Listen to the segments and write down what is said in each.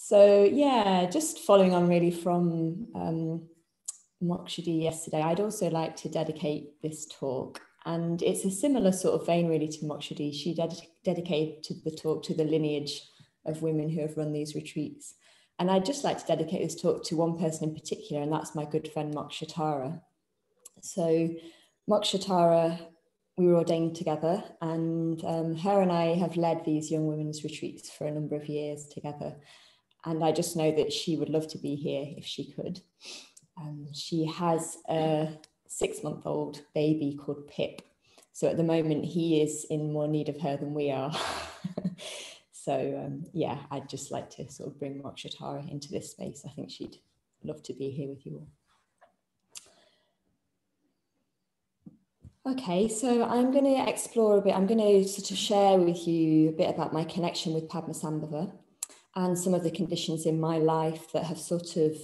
So yeah, just following on really from Mokshadi yesterday, I'd also like to dedicate this talk, and it's a similar sort of vein really to Mokshadi. She dedicated the talk to the lineage of women who have run these retreats. And I'd just like to dedicate this talk to one person in particular, and that's my good friend Mokshatara. So Mokshatara, we were ordained together, and her and I have led these young women's retreats for a number of years together. And I just know that she would love to be here if she could. She has a 6-month-old baby called Pip. So at the moment, he is in more need of her than we are. So yeah, I'd just like to sort of bring Mokshatara into this space. I think she'd love to be here with you all. Okay, so I'm going to explore a bit. I'm going to sort of share with you a bit about my connection with Padmasambhava and some of the conditions in my life that have sort of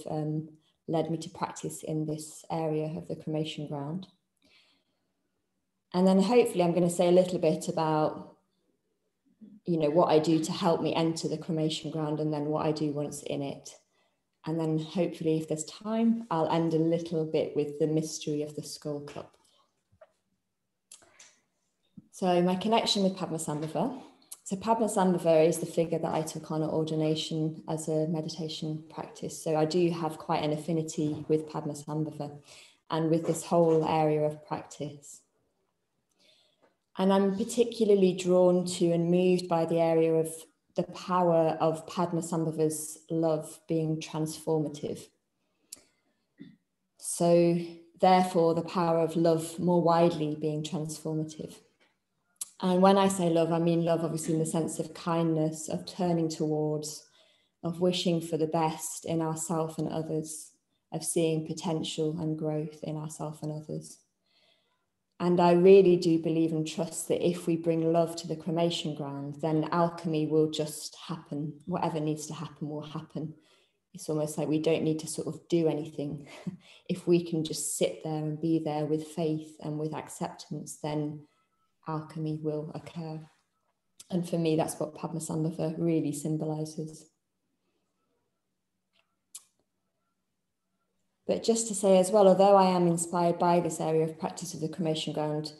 led me to practice in this area of the cremation ground. And then hopefully I'm going to say a little bit about, you know, what I do to help me enter the cremation ground, and then what I do once in it. And then hopefully, if there's time, I'll end a little bit with the mystery of the skull cup. So my connection with Padmasambhava. So Padmasambhava is the figure that I took on at ordination as a meditation practice. So I do have quite an affinity with Padmasambhava and with this whole area of practice. And I'm particularly drawn to and moved by the area of the power of Padmasambhava's love being transformative. So therefore, the power of love more widely being transformative. And when I say love, I mean love obviously in the sense of kindness, of turning towards, of wishing for the best in ourselves and others, of seeing potential and growth in ourselves and others. And I really do believe and trust that if we bring love to the cremation ground, then alchemy will just happen. Whatever needs to happen will happen. It's almost like we don't need to sort of do anything. If we can just sit there and be there with faith and with acceptance, then alchemy will occur. And for me, that's what Padmasambhava really symbolizes. But just to say as well, although I am inspired by this area of practice of the cremation ground,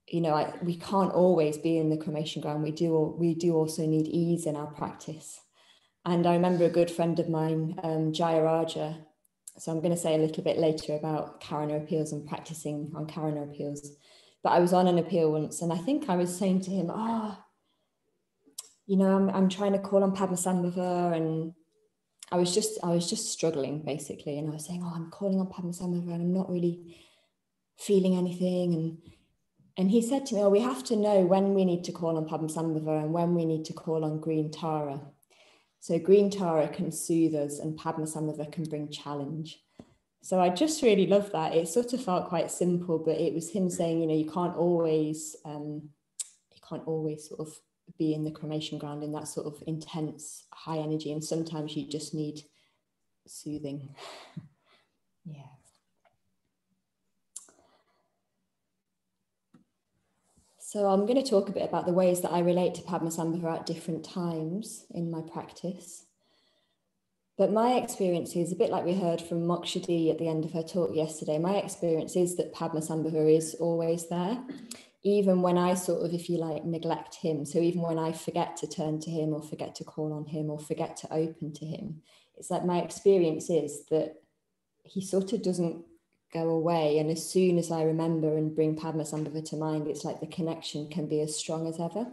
you know, we can't always be in the cremation ground. We do also need ease in our practice. And I remember a good friend of mine, Jayaraja. So I'm going to say a little bit later about Karana appeals and practicing on Karana appeals. But I was on an appeal once, and I think I was saying to him, you know, I'm trying to call on Padmasambhava, and I was just struggling basically. And I was saying, I'm calling on Padmasambhava and I'm not really feeling anything. And he said to me, we have to know when we need to call on Padmasambhava and when we need to call on green Tara. So green Tara can soothe us and Padmasambhava can bring challenge. So I just really love that. It sort of felt quite simple, but it was him saying, you know, you can't always sort of be in the cremation ground in that sort of intense, high energy. And sometimes you just need soothing. Yeah. So I'm going to talk a bit about the ways that I relate to Padmasambhava at different times in my practice. But my experience is a bit like we heard from Mokshadi at the end of her talk yesterday. My experience is that Padmasambhava is always there, even when I sort of, if you like, neglect him. So even when I forget to turn to him or forget to call on him or forget to open to him, it's like my experience is that he sort of doesn't go away. And as soon as I remember and bring Padmasambhava to mind, it's like the connection can be as strong as ever.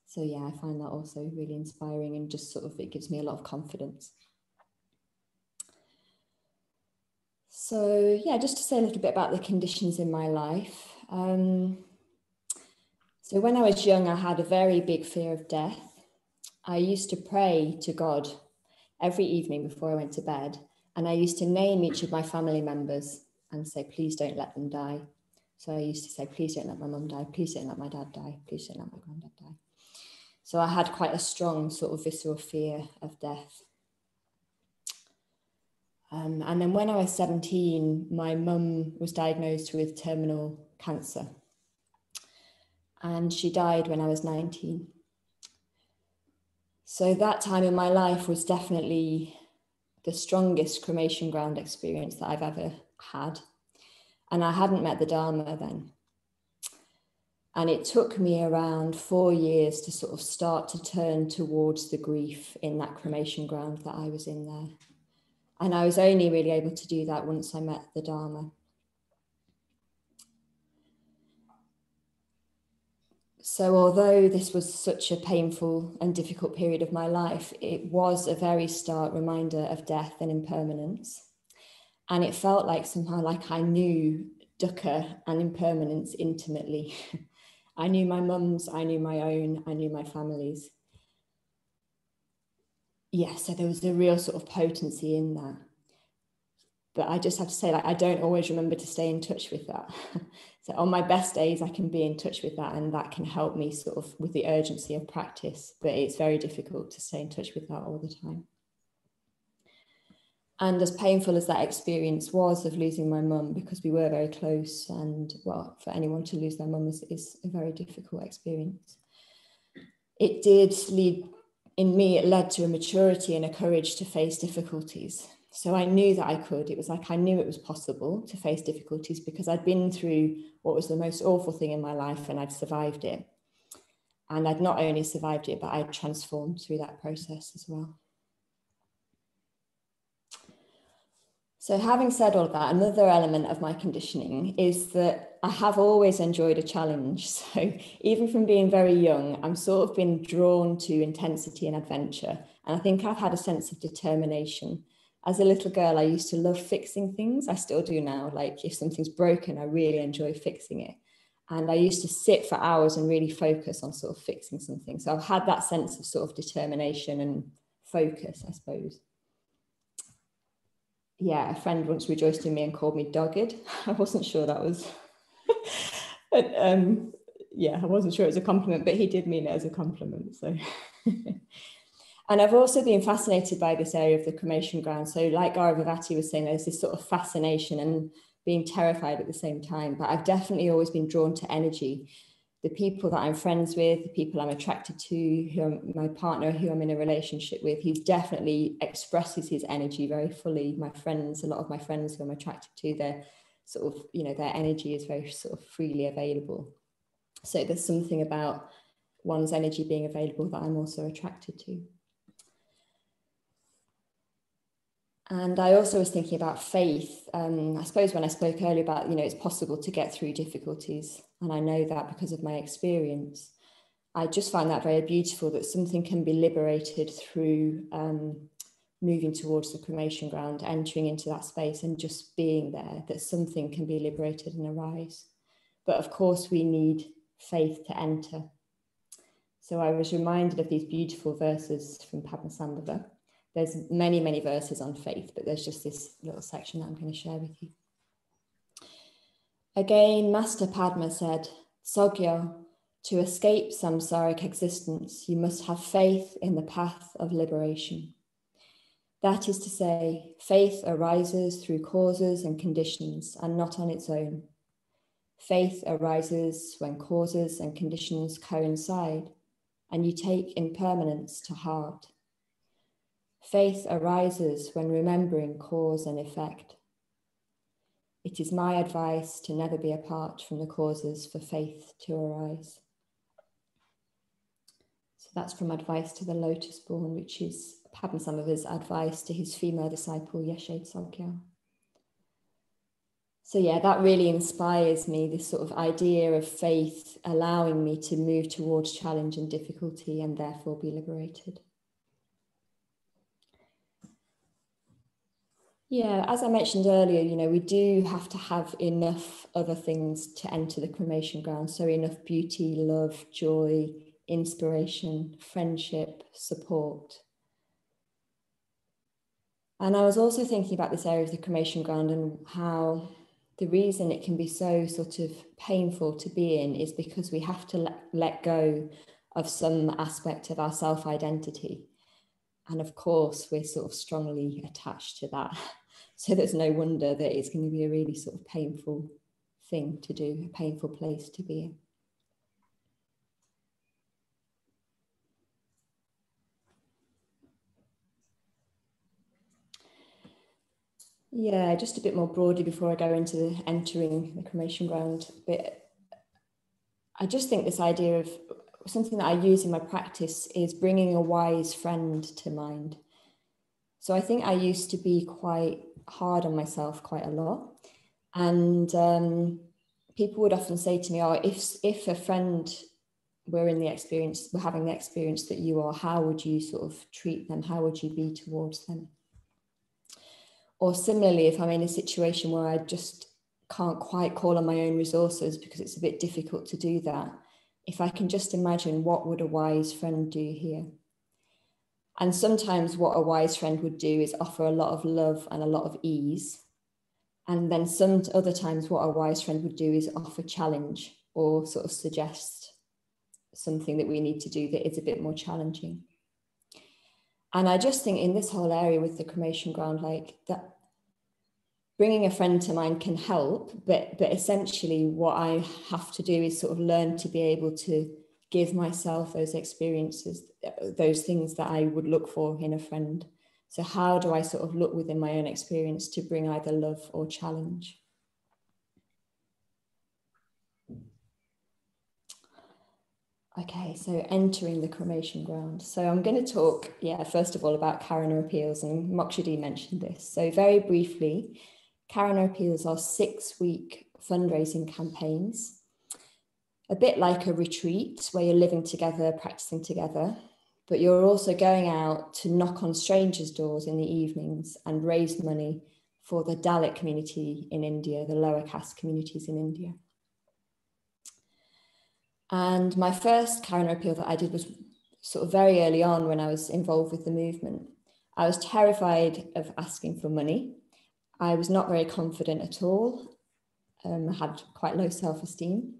So yeah, I find that also really inspiring, and just sort of, it gives me a lot of confidence. So yeah, just to say a little bit about the conditions in my life. So when I was young, I had a very big fear of death. I used to pray to God every evening before I went to bed. And I used to name each of my family members and say, please don't let them die. So I used to say, please don't let my mum die. Please don't let my dad die. Please don't let my granddad die. So I had quite a strong sort of visceral fear of death. And then when I was 17, my mum was diagnosed with terminal cancer. And she died when I was 19. So that time in my life was definitely the strongest cremation ground experience that I've ever had. And I hadn't met the Dharma then. And it took me around 4 years to sort of start to turn towards the grief in that cremation ground that I was in there. And I was only really able to do that once I met the Dharma. So although this was such a painful and difficult period of my life, it was a very stark reminder of death and impermanence. And it felt like somehow like I knew dukkha and impermanence intimately. I knew my mum's, I knew my own, I knew my family's. Yeah, so there was a real sort of potency in that. But I just have to say, like, I don't always remember to stay in touch with that. So on my best days, I can be in touch with that, and that can help me sort of with the urgency of practice. But it's very difficult to stay in touch with that all the time. And as painful as that experience was of losing my mum, because we were very close, and well, for anyone to lose their mum is a very difficult experience. It did lead, in me, it led to a maturity and a courage to face difficulties. So I knew that I could. It was like I knew it was possible to face difficulties because I'd been through what was the most awful thing in my life and I'd survived it. And I'd not only survived it, but I'd transformed through that process as well. So having said all that, another element of my conditioning is that I have always enjoyed a challenge. So even from being very young, I'm sort of been drawn to intensity and adventure. And I think I've had a sense of determination. As a little girl, I used to love fixing things. I still do now. Like if something's broken, I really enjoy fixing it. And I used to sit for hours and really focus on sort of fixing something. So I've had that sense of sort of determination and focus, I suppose. Yeah, a friend once rejoiced in me and called me dogged. I wasn't sure that was, but yeah, I wasn't sure it was a compliment, but he did mean it as a compliment. So, and I've also been fascinated by this area of the cremation ground. So like Garavavati was saying, there's this sort of fascination and being terrified at the same time, but I've definitely always been drawn to energy. The people that I'm friends with, the people I'm attracted to, my partner who I'm in a relationship with, he definitely expresses his energy very fully. My friends, a lot of my friends who I'm attracted to, they're sort of, you know, their energy is very sort of freely available. So there's something about one's energy being available that I'm also attracted to. And I also was thinking about faith. I suppose when I spoke earlier about, you know, it's possible to get through difficulties. And I know that because of my experience. I just find that very beautiful that something can be liberated through moving towards the cremation ground, entering into that space and just being there, that something can be liberated and arise. But of course, we need faith to enter. So I was reminded of these beautiful verses from Padmasambhava. There's many, many verses on faith, but there's just this little section that I'm going to share with you. Again, Master Padma said, Sogyo, to escape samsaric existence, you must have faith in the path of liberation. That is to say, faith arises through causes and conditions and not on its own. Faith arises when causes and conditions coincide and you take impermanence to heart. Faith arises when remembering cause and effect. It is my advice to never be apart from the causes for faith to arise. So that's from Advice to the Lotus Born, which is Padmasambhava's advice to his female disciple, Yeshe Tsogyal. So yeah, that really inspires me, this sort of idea of faith allowing me to move towards challenge and difficulty and therefore be liberated. Yeah, as I mentioned earlier, you know, we do have to have enough other things to enter the cremation ground. So enough beauty, love, joy, inspiration, friendship, support. And I was also thinking about this area of the cremation ground and how the reason it can be so sort of painful to be in is because we have to let go of some aspect of our self-identity. And of course, we're sort of strongly attached to that. So there's no wonder that it's going to be a really sort of painful thing to do, a painful place to be in. Yeah, just a bit more broadly before I go into entering the cremation ground. But I just think this idea of something that I use in my practice is bringing a wise friend to mind. So I think I used to be quite hard on myself quite a lot. And people would often say to me, oh, if a friend were having the experience that you are, how would you sort of treat them? How would you be towards them? Or similarly, if I'm in a situation where I just can't quite call on my own resources because it's a bit difficult to do that, if I can just imagine what would a wise friend do here? And sometimes what a wise friend would do is offer a lot of love and a lot of ease. And then some other times what a wise friend would do is offer challenge or sort of suggest something that we need to do that is a bit more challenging. And I just think in this whole area with the cremation ground, like that, bringing a friend to mind can help, but essentially what I have to do is sort of learn to be able to give myself those experiences, those things that I would look for in a friend. So how do I sort of look within my own experience to bring either love or challenge? Okay, so entering the cremation ground. So I'm going to talk, first of all about Karana appeals, and Mokshadi mentioned this. So very briefly, Karana appeals are 6-week fundraising campaigns, a bit like a retreat where you're living together, practicing together, but you're also going out to knock on strangers' doors in the evenings and raise money for the Dalit community in India, the lower caste communities in India. And my first Karana appeal that I did was sort of very early on when I was involved with the movement. I was terrified of asking for money. I was not very confident at all. I had quite low self-esteem.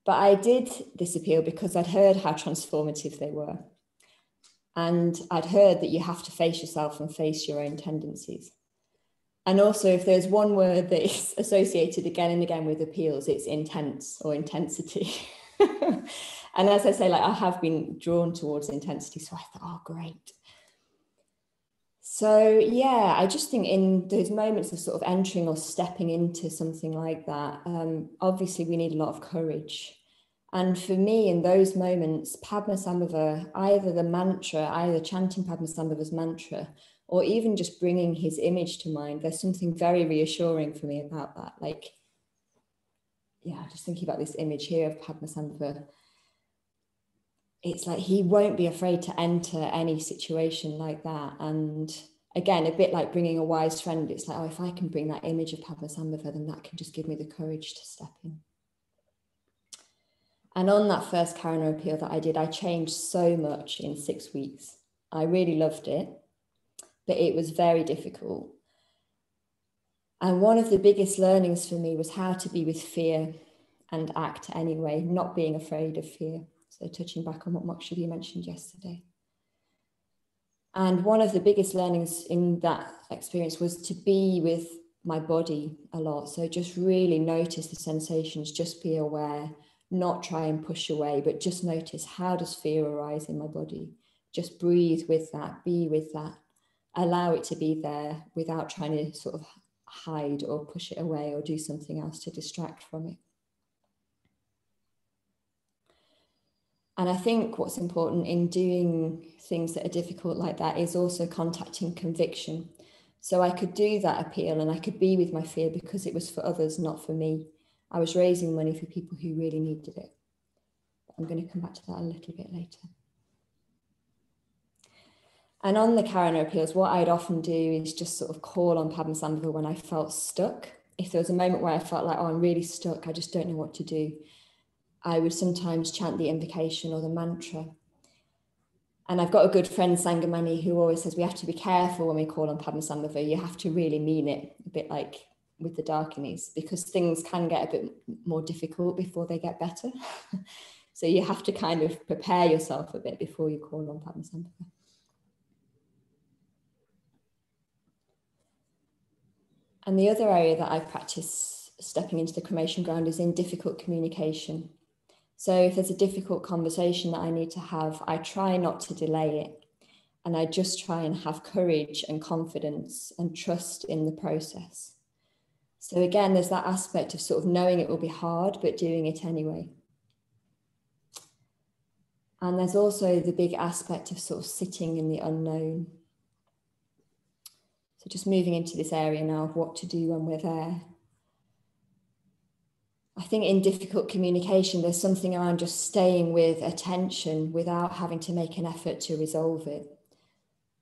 But I did this appeal because I'd heard how transformative they were. And I'd heard that you have to face yourself and face your own tendencies. And also, if there's one word that is associated again and again with appeals, it's intense or intensity. And as I say, like I have been drawn towards intensity. So I thought, oh, great. So yeah, I just think in those moments of sort of entering or stepping into something like that, obviously we need a lot of courage. And for me, in those moments, Padmasambhava, either chanting Padmasambhava's mantra, or even just bringing his image to mind, there's something very reassuring for me about that. Like, yeah, just thinking about this image here of Padmasambhava, it's like he won't be afraid to enter any situation like that. And again, a bit like bringing a wise friend, it's like, oh, if I can bring that image of Padmasambhava, then that can just give me the courage to step in. And on that first Karana appeal that I did, I changed so much in 6 weeks. I really loved it, but it was very difficult. And one of the biggest learnings for me was how to be with fear and act anyway, not being afraid of fear. So touching back on what Mokshadi mentioned yesterday. And one of the biggest learnings in that experience was to be with my body a lot. So just really notice the sensations, just be aware, not try and push away, but just notice, how does fear arise in my body? Just breathe with that, be with that, allow it to be there without trying to sort of hide or push it away or do something else to distract from it. And I think what's important in doing things that are difficult like that is also contacting conviction. So I could do that appeal and I could be with my fear because it was for others, not for me. I was raising money for people who really needed it. I'm going to come back to that a little bit later. And on the Karana appeals, what I'd often do is just sort of call on Padmasambhava when I felt stuck. If there was a moment where I felt like, oh, I'm really stuck, I just don't know what to do, I would sometimes chant the invocation or the mantra. And I've got a good friend, Sangamani, who always says we have to be careful when we call on Padmasambhava. You have to really mean it, a bit like with the Darkinis, because things can get a bit more difficult before they get better. So you have to kind of prepare yourself a bit before you call on Padmasambhava. And the other area that I practice stepping into the cremation ground is in difficult communication. So if there's a difficult conversation that I need to have, I try not to delay it. And I just try and have courage and confidence and trust in the process. So again, there's that aspect of sort of knowing it will be hard, but doing it anyway. And there's also the big aspect of sort of sitting in the unknown. So just moving into this area now of what to do when we're there. I think in difficult communication, there's something around just staying with attention without having to make an effort to resolve it.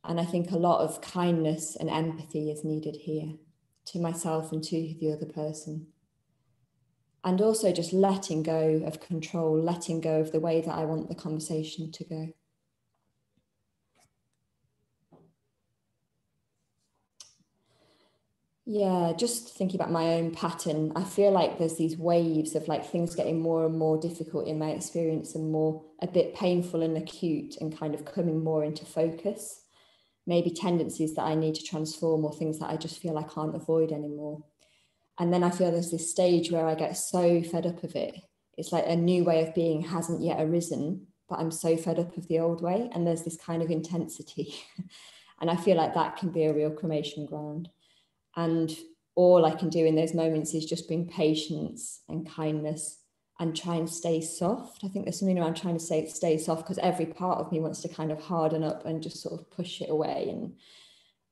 And I think a lot of kindness and empathy is needed here, to myself and to the other person. And also just letting go of control, letting go of the way that I want the conversation to go. Yeah, just thinking about my own pattern, I feel like there's these waves of like things getting more and more difficult in my experience and more a bit painful and acute and kind of coming more into focus. Maybe tendencies that I need to transform or things that I just feel I can't avoid anymore. And then I feel there's this stage where I get so fed up of it. It's like a new way of being hasn't yet arisen, but I'm so fed up of the old way. And there's this kind of intensity. And I feel like that can be a real cremation ground. And all I can do in those moments is just bring patience and kindness and try and stay soft. I think there's something around trying to stay soft because every part of me wants to kind of harden up and just sort of push it away.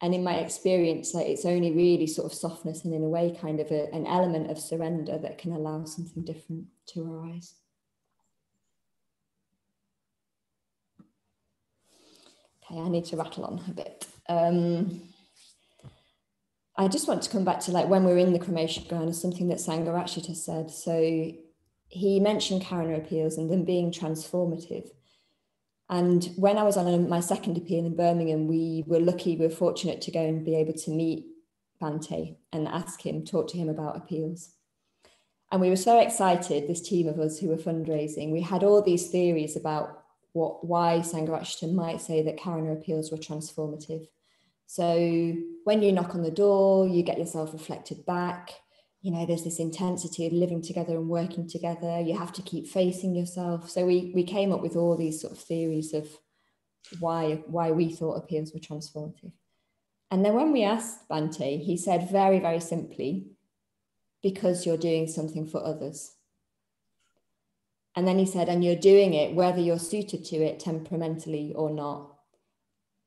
And in my experience, like it's only really sort of softness and in a way kind of an element of surrender that can allow something different to arise. Okay, I need to rattle on a bit. I just want to come back to like when we're in the cremation ground is something that Sangharakshita said. So he mentioned Karuna appeals and them being transformative. And when I was on my second appeal in Birmingham, we were fortunate to go and be able to meet Bhante and talk to him about appeals. And we were so excited, this team of us who were fundraising, we had all these theories about why Sangharakshita might say that Karuna appeals were transformative. So when you knock on the door, you get yourself reflected back. You know, there's this intensity of living together and working together. You have to keep facing yourself. So we came up with all these sort of theories of why we thought appeals were transformative. And then when we asked Bhante, he said very, very simply, because you're doing something for others. And then he said, and you're doing it whether you're suited to it temperamentally or not.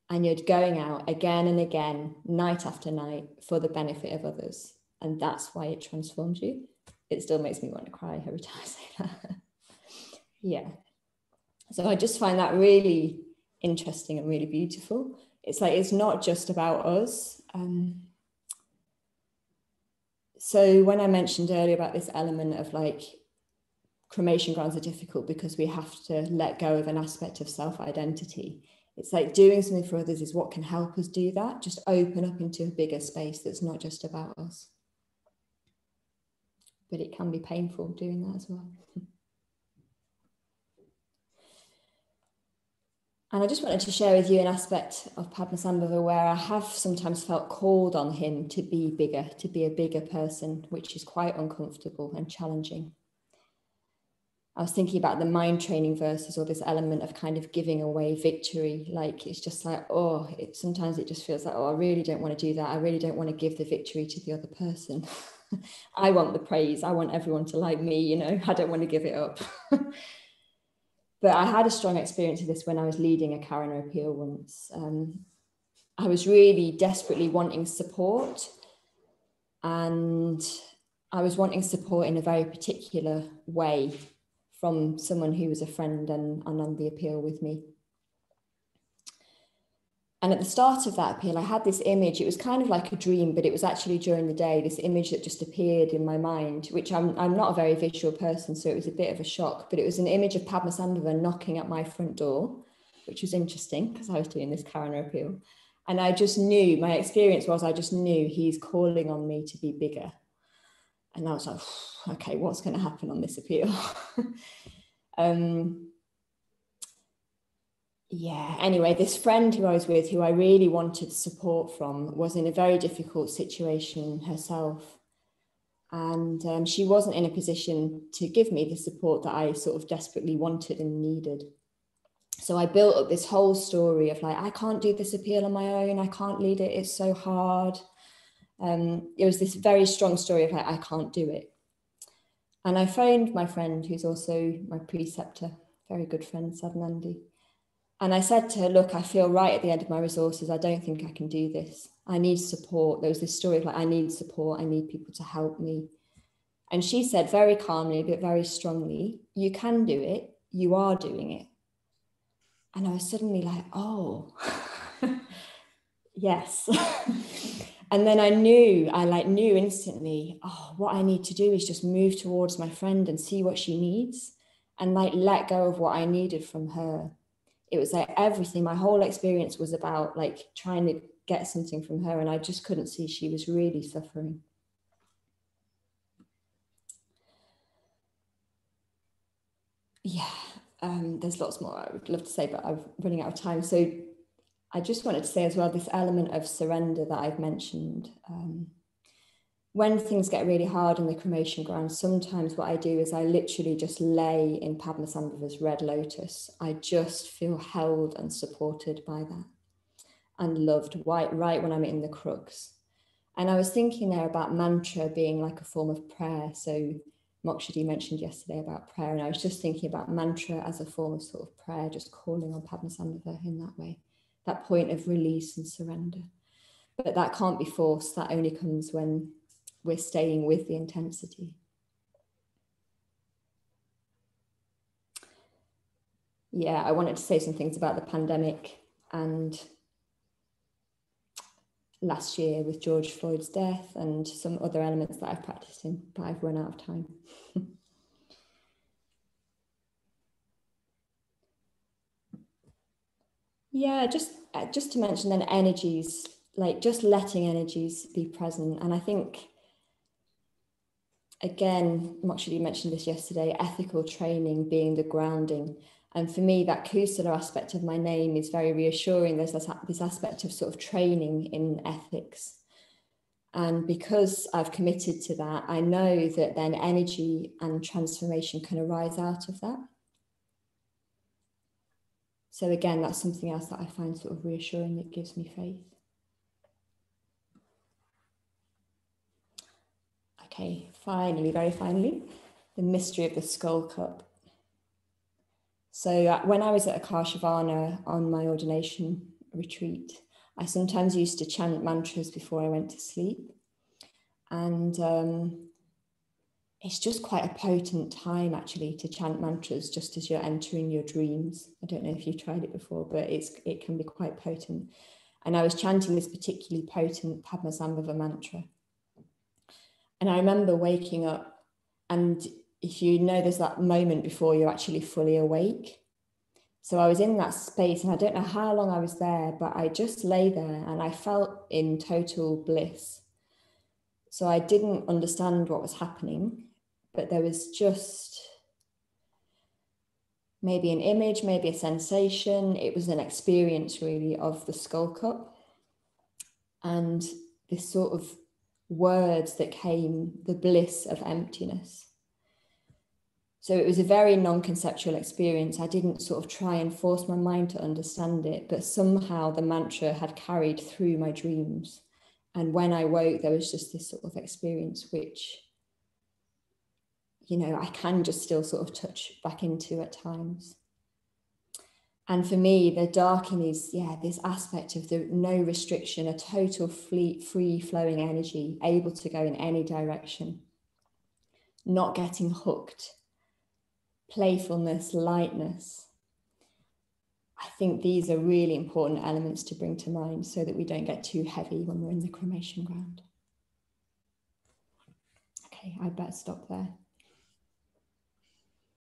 And you're going out again and again, night after night, for the benefit of others. And that's why it transforms you. It still makes me want to cry every time I say that. Yeah. So I just find that really interesting and really beautiful. It's like, it's not just about us. So when I mentioned earlier about this element of like, cremation grounds are difficult because we have to let go of an aspect of self-identity. It's like doing something for others is what can help us do that, just open up into a bigger space that's not just about us. But it can be painful doing that as well. And I just wanted to share with you an aspect of Padmasambhava where I have sometimes felt called on him to be bigger, to be a bigger person, which is quite uncomfortable and challenging. I was thinking about the mind training verses or this element of kind of giving away victory. Like, it's just like, sometimes it just feels like, I really don't want to do that. I really don't want to give the victory to the other person. I want the praise. I want everyone to like me, you know, I don't want to give it up. But I had a strong experience of this when I was leading a Karuna appeal once. I was really desperately wanting support, and I was wanting support in a very particular way from someone who was a friend and on the appeal with me. And at the start of that appeal, I had this image. It was kind of like a dream, but it was actually during the day, this image that just appeared in my mind, which I'm not a very visual person, so it was a bit of a shock, but it was an image of Padmasambhava knocking at my front door, which was interesting because I was doing this Karuna appeal. And I just knew, my experience was, I just knew he's calling on me to be bigger. And I was like, okay, what's going to happen on this appeal? Yeah, anyway, this friend who I was with, who I really wanted support from, was in a very difficult situation herself. And she wasn't in a position to give me the support that I sort of desperately wanted and needed. So I built up this whole story of like, I can't do this appeal on my own. I can't lead it. It's so hard. It was this very strong story of like, I can't do it. And I phoned my friend, who's also my preceptor, very good friend, Sadhanandi. And I said to her, look, I feel right at the end of my resources. I don't think I can do this. I need support. There was this story of like, I need support. I need people to help me. And she said very calmly, but very strongly, you can do it. You are doing it. And I was suddenly like, oh, yes. And then I knew instantly, oh, what I need to do is just move towards my friend and see what she needs and like let go of what I needed from her. It was like everything, my whole experience was about like trying to get something from her, and I just couldn't see she was really suffering. Yeah, there's lots more I would love to say, but I'm running out of time. So I just wanted to say as well, this element of surrender that I've mentioned. When things get really hard in the cremation ground, sometimes what I do is I literally just lay in Padmasambhava's red lotus. I just feel held and supported by that and loved right when I'm in the crux. And I was thinking there about mantra being like a form of prayer. So Mokshadi mentioned yesterday about prayer, and I was just thinking about mantra as a form of sort of prayer, just calling on Padmasambhava in that way, that point of release and surrender. But that can't be forced. That only comes when we're staying with the intensity. Yeah, I wanted to say some things about the pandemic and last year with George Floyd's death and some other elements that I've practiced in, but I've run out of time. Yeah, just to mention then energies, like just letting energies be present. And I think, again, Mokshadi mentioned this yesterday, ethical training being the grounding. And for me, that Kusala aspect of my name is very reassuring. There's this aspect of sort of training in ethics. And because I've committed to that, I know that then energy and transformation can arise out of that. So again, that's something else that I find sort of reassuring, that gives me faith. Okay, finally, very finally, the mystery of the skull cup. So when I was at Akashavana on my ordination retreat, I sometimes used to chant mantras before I went to sleep. And it's just quite a potent time actually to chant mantras just as you're entering your dreams. I don't know if you've tried it before, but it can be quite potent. And I was chanting this particularly potent Padmasambhava mantra. And I remember waking up, and if you know, there's that moment before you're actually fully awake. So I was in that space, and I don't know how long I was there, but I just lay there and I felt in total bliss. So I didn't understand what was happening, but there was just maybe an image, maybe a sensation. It was an experience really of the skull cup. And this sort of words that came, the bliss of emptiness. So it was a very non-conceptual experience. I didn't sort of try and force my mind to understand it, but somehow the mantra had carried through my dreams. And when I woke, there was just this sort of experience, which, you know, I can just still sort of touch back into at times. And for me, the darking is, this aspect of the no restriction, a total free flowing energy, able to go in any direction, not getting hooked, playfulness, lightness. I think these are really important elements to bring to mind so that we don't get too heavy when we're in the cremation ground. Okay, I better stop there.